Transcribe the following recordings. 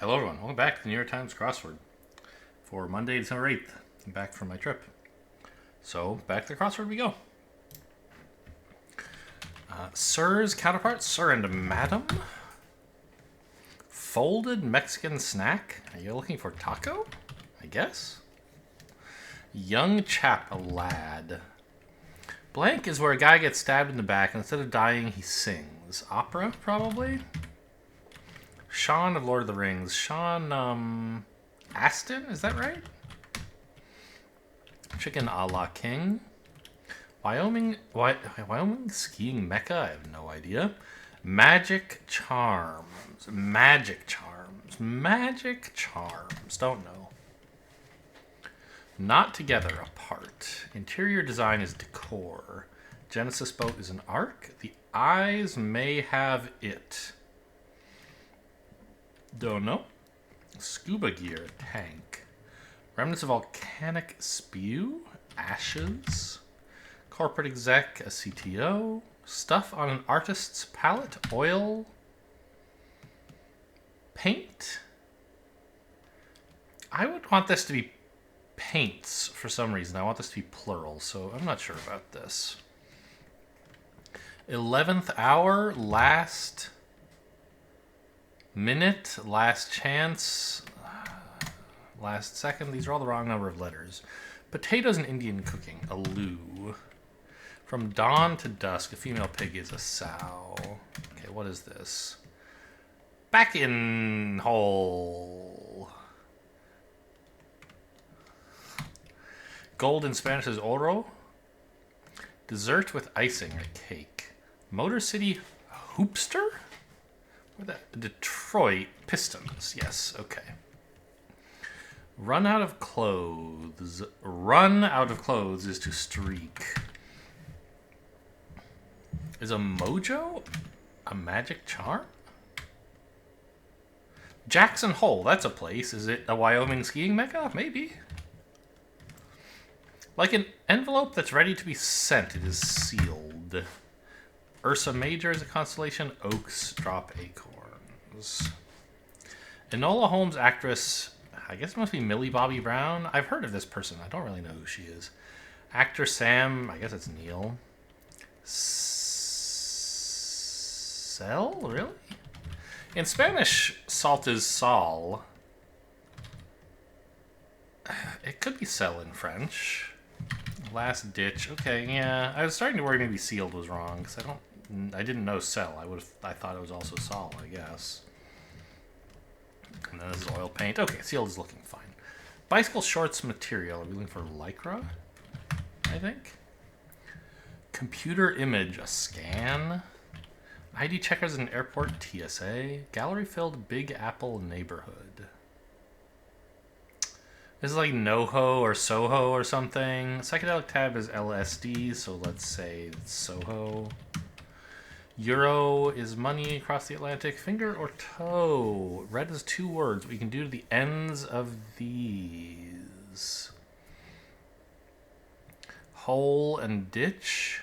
Hello everyone, welcome back to the New York Times crossword for Monday, December 8th. I'm back from my trip. So, back to the crossword we go. Sir's counterpart, sir and madam. Folded Mexican snack. Are you looking for taco? I guess. Young chap, a lad. Blank is where a guy gets stabbed in the back and instead of dying, he sings. Opera, probably? Sean of Lord of the Rings. Sean, Astin? Is that right? Chicken a la King. Wyoming skiing mecca? I have no idea. Magic charms. Magic charms. Magic charms. Don't know. Not together, apart. Interior design is decor. Genesis boat is an ark. The eyes may have it. Don't know. Scuba gear, tank. Remnants of volcanic spew, ashes. Corporate exec, a CTO. Stuff on an artist's palette, oil. Paint. I would want this to be paints for some reason. I want this to be plural, so I'm not sure about this. 11th hour, last minute, last chance, last second. These are all the wrong number of letters. Potatoes in Indian cooking, a loo. From dawn to dusk, a female pig is a sow. Okay, what is this? Back in hole. Gold in Spanish is oro. Dessert with icing, a cake. Motor City hoopster? Detroit Pistons. Yes, okay. Run out of clothes. Run out of clothes is to streak. Is a mojo a magic charm? Jackson Hole, that's a place. Is it a Wyoming skiing mecca? Maybe. Like an envelope that's ready to be sent, it is sealed. Ursa Major is a constellation. Oaks drop acorns. Enola Holmes actress, I guess it must be Millie Bobby Brown. I've heard of this person. I don't really know who she is. Actor Sam, I guess it's Neil. Sel? Really? In Spanish, salt is sal. It could be sell in French. Last ditch. Okay, yeah. I was starting to worry maybe sealed was wrong because I didn't know sell. I thought it was also sol, I guess. And then this is oil paint. Okay, sealed is looking fine. Bicycle shorts material. Are we looking for lycra? I think. Computer image, a scan. ID checkers in airport, TSA. Gallery filled Big Apple neighborhood. This is like NoHo or Soho or something. Psychedelic tab is LSD, so let's say it's Soho. Euro is money across the Atlantic. Finger or toe? Red is 2 words. What you can do to the ends of these. Hole and ditch.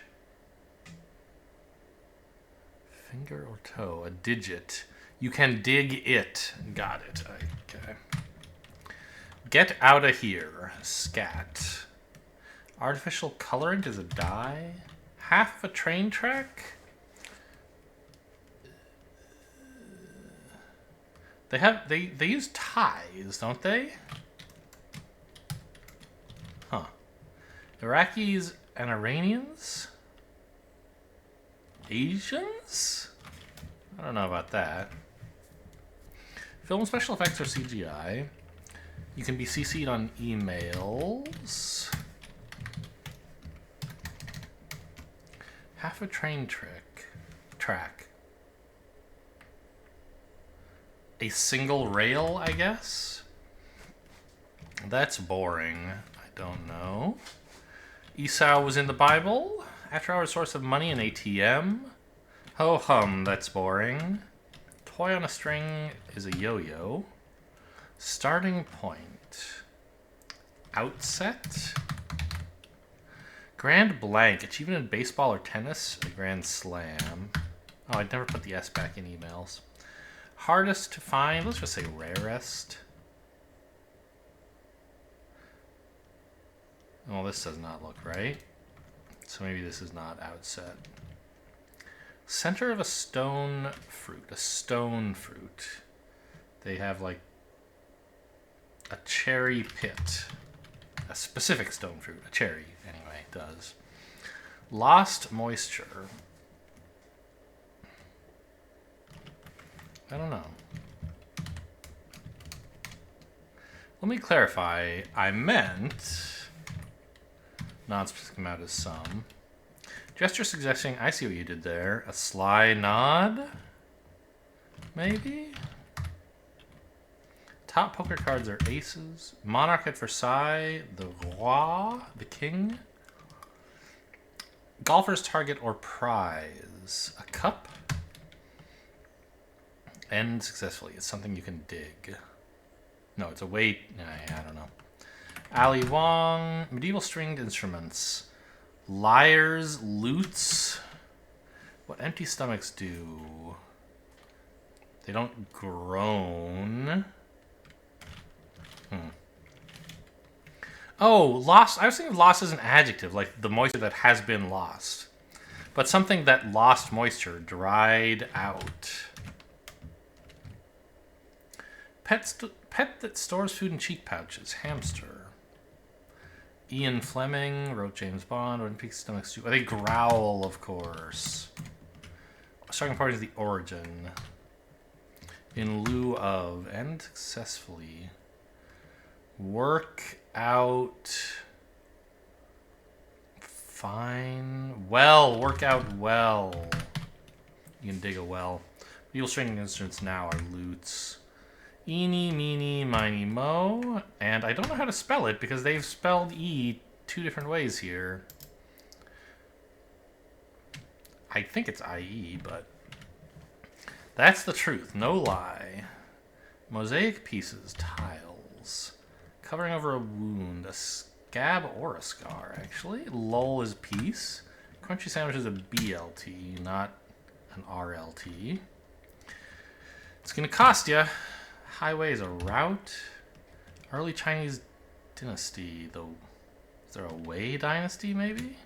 Finger or toe? A digit. You can dig it. Got it. Okay. Get out of here. Scat. Artificial colorant is a dye. Half of a train track. They use ties, don't they? Huh. Iraqis and Iranians? Asians? I don't know about that. Film special effects or CGI. You can be CC'd on emails. Half a train track. A single rail, I guess? That's boring. I don't know. Esau was in the Bible. After hours source of money, an ATM. Ho hum, that's boring. Toy on a string is a yo-yo. Starting point. Outset. Grand blank. Achievement in baseball or tennis. A grand slam. Oh, I'd never put the S back in emails. Hardest to find, let's just say rarest. Well, this does not look right. So maybe this is not outset. Center of a stone fruit. A stone fruit. They have like a cherry pit. A specific stone fruit. A cherry, anyway, does. Lost moisture. I don't know. Let me clarify. I meant non-specific amount is some. Gesture suggesting, I see what you did there. A sly nod? Maybe? Top poker cards are aces. Monarch at Versailles. The roi. The king. Golfer's target or prize. A cup. End successfully. It's something you can dig. No, it's a weight. I don't know. Ali Wong. Medieval stringed instruments. Lyres, lutes. What empty stomachs do? They don't groan. Oh, lost. I was thinking of lost as an adjective, like the moisture that has been lost. But something that lost moisture, dried out. Pet that stores food in cheek pouches, hamster. Ian Fleming wrote James Bond. When Peak Stomach Stew. They growl, of course. Starting part is the origin. In lieu of. End successfully. Work out. Fine. Well. Work out well. You can dig a well. Medieval stringing instruments now are lutes. Eeny, meeny, miny, mo. And I don't know how to spell it because they've spelled E two different ways here. I think it's IE, but that's the truth. No lie. Mosaic pieces, tiles. Covering over a wound. A scab or a scar, actually. Lull is piece. Crunchy sandwich is a BLT, not an RLT. It's going to cost you. Highway is a route. Early Chinese dynasty, though. Is there a Wei dynasty, maybe?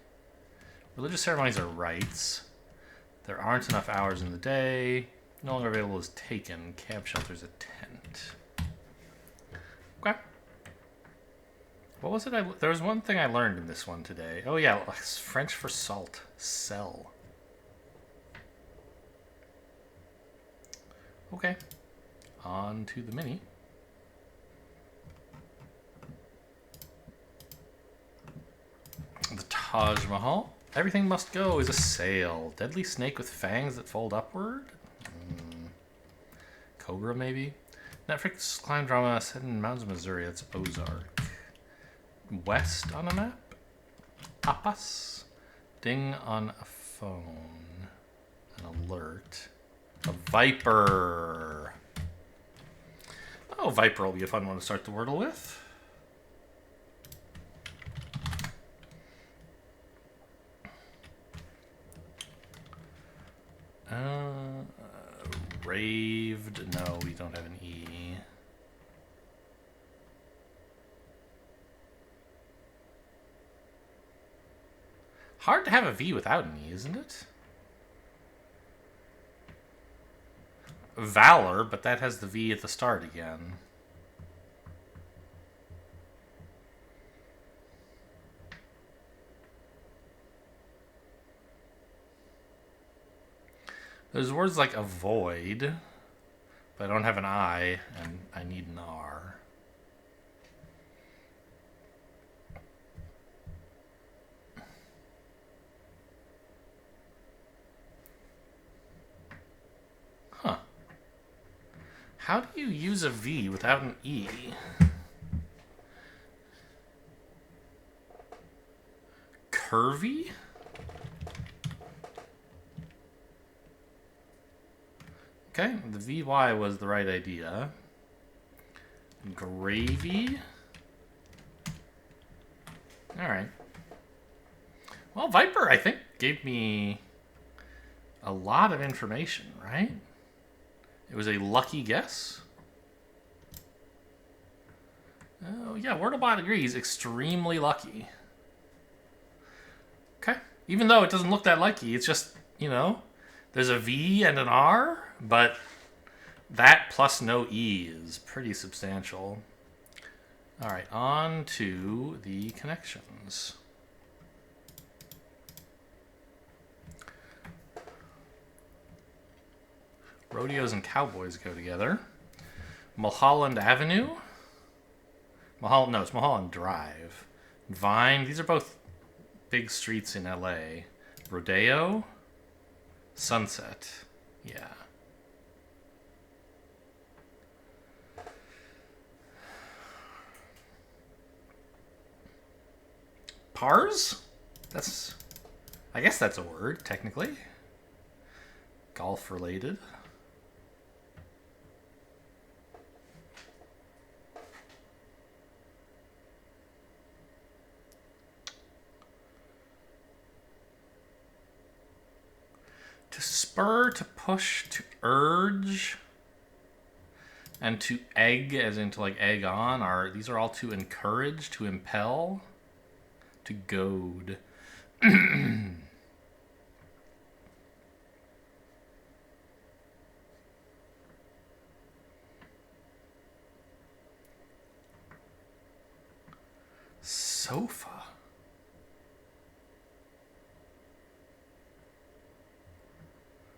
Religious ceremonies are rites. There aren't enough hours in the day. No longer available is taken. Cab shelter's a tent. Okay. What was it? There was one thing I learned in this one today. Oh, yeah. French for salt. Sell. Okay. On to the mini. The Taj Mahal. Everything must go is a sail. Deadly snake with fangs that fold upward. Cobra, maybe. Netflix crime drama set in mountains of Missouri. That's Ozark. West on a map. Tapas. Ding on a phone. An alert. A viper. Oh, Viper will be a fun one to start the Wordle with. Raved. No, we don't have an E. Hard to have a V without an E, isn't it? Valor, but that has the V at the start again. There's words like avoid, but I don't have an I, and I need an R. Huh. How do you use a V without an E? Curvy? Okay, the VY was the right idea. Gravy? Alright. Well, Viper, I think, gave me a lot of information, right? It was a lucky guess. Oh, yeah, Wordlebot agrees. Extremely lucky. Okay. Even though it doesn't look that lucky, it's just, you know, there's a V and an R, but that plus no E is pretty substantial. All right, on to the connections. Rodeos and cowboys go together. Mulholland Avenue. It's Mulholland Drive. Vine. These are both big streets in LA. Rodeo. Sunset. Yeah. Pars? I guess that's a word, technically. Golf related. To spur, to push, to urge, and to egg, as in to like egg on, these are all to encourage, to impel, to goad. Sofa.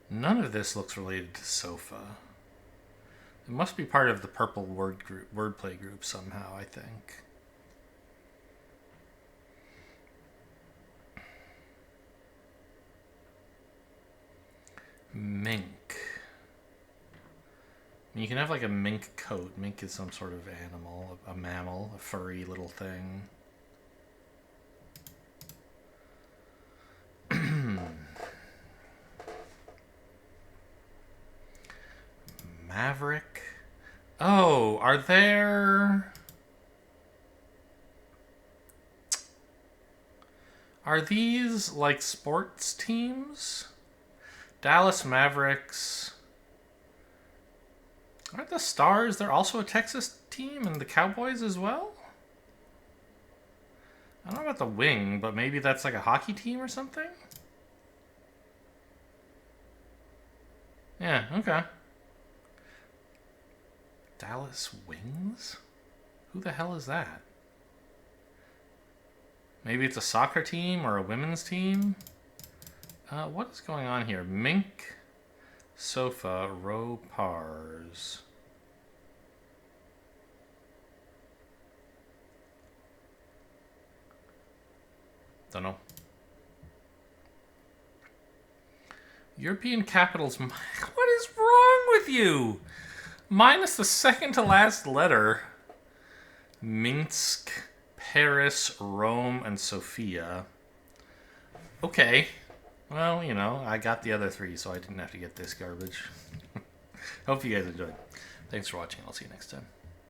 None of this looks related to sofa. It must be part of the purple wordplay group somehow, I think. Mink. You can have like a mink coat. Mink is some sort of animal, a mammal, a furry little thing. Maverick. Oh, are these like sports teams? Dallas Mavericks. Aren't the Stars, they're also a Texas team, and the Cowboys as well? I don't know about the Wing, but maybe that's like a hockey team or something? Yeah, okay. Dallas Wings? Who the hell is that? Maybe it's a soccer team or a women's team? What is going on here? Mink, sofa, row pars. Don't know. European capitals. What is wrong with you? Minus the second to last letter. Minsk, Paris, Rome, and Sofia. Okay. Well, you know, I got the other three, so I didn't have to get this garbage. Hope you guys enjoyed. Thanks for watching. I'll see you next time.